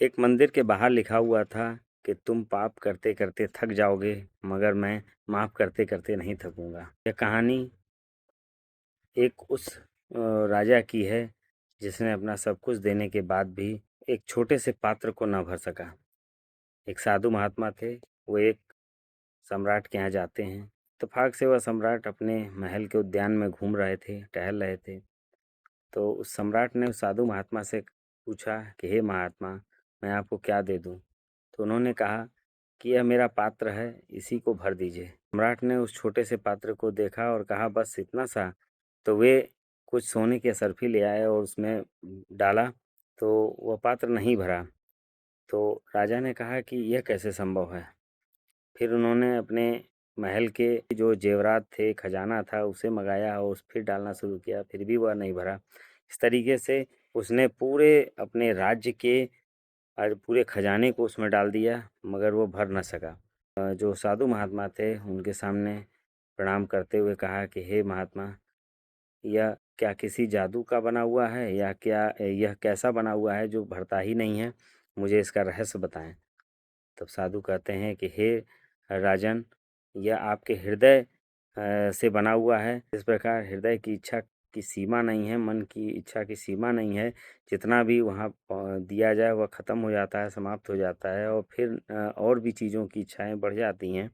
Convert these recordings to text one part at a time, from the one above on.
एक मंदिर के बाहर लिखा हुआ था कि तुम पाप करते करते थक जाओगे, मगर मैं माफ़ करते करते नहीं थकूंगा। यह कहानी एक उस राजा की है जिसने अपना सब कुछ देने के बाद भी एक छोटे से पात्र को न भर सका। एक साधु महात्मा थे। वो एक सम्राट के यहाँ जाते हैं। इत्तेफाक से वह सम्राट अपने महल के उद्यान में घूम रहे थे, टहल रहे थे। तो उस सम्राट ने उस साधु महात्मा से पूछा कि हे महात्मा, मैं आपको क्या दे दूं? तो उन्होंने कहा कि यह मेरा पात्र है, इसी को भर दीजिए। सम्राट ने उस छोटे से पात्र को देखा और कहा बस इतना सा। तो वे कुछ सोने की असरफी ले आए और उसमें डाला, तो वह पात्र नहीं भरा। तो राजा ने कहा कि यह कैसे संभव है? फिर उन्होंने अपने महल के जो जेवरात थे, खजाना था, उसे मंगाया और उस फिर डालना शुरू किया, फिर भी वह नहीं भरा। इस तरीके से उसने पूरे अपने राज्य के और पूरे खजाने को उसमें डाल दिया, मगर वो भर न सका। जो साधु महात्मा थे उनके सामने प्रणाम करते हुए कहा कि हे महात्मा, यह क्या किसी जादू का बना हुआ है या क्या यह कैसा बना हुआ है जो भरता ही नहीं है? मुझे इसका रहस्य बताएं। तब साधु कहते हैं कि हे राजन, यह आपके हृदय से बना हुआ है। इस प्रकार हृदय की इच्छा की सीमा नहीं है, मन की इच्छा की सीमा नहीं है। जितना भी वहाँ दिया जाए वह ख़त्म हो जाता है, समाप्त हो जाता है और फिर और भी चीज़ों की इच्छाएं बढ़ जाती हैं।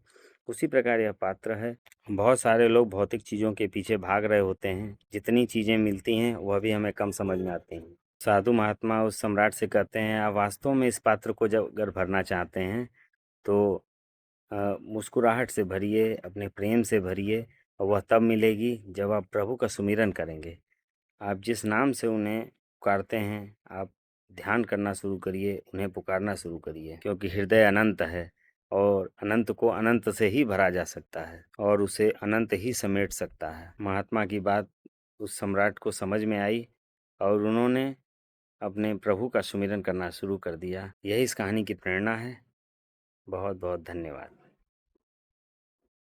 उसी प्रकार यह पात्र है। बहुत सारे लोग भौतिक चीज़ों के पीछे भाग रहे होते हैं। जितनी चीज़ें मिलती हैं वह भी हमें कम समझ में आती हैं। साधु महात्मा उस सम्राट से कहते हैं, आप वास्तव में इस पात्र को जब अगर भरना चाहते हैं तो मुस्कुराहट से भरिए, अपने प्रेम से भरिए और वह तब मिलेगी जब आप प्रभु का सुमिरन करेंगे। आप जिस नाम से उन्हें पुकारते हैं, आप ध्यान करना शुरू करिए, उन्हें पुकारना शुरू करिए, क्योंकि हृदय अनंत है और अनंत को अनंत से ही भरा जा सकता है और उसे अनंत ही समेट सकता है। महात्मा की बात उस सम्राट को समझ में आई और उन्होंने अपने प्रभु का सुमिरन करना शुरू कर दिया। यही इस कहानी की प्रेरणा है। बहुत बहुत धन्यवाद।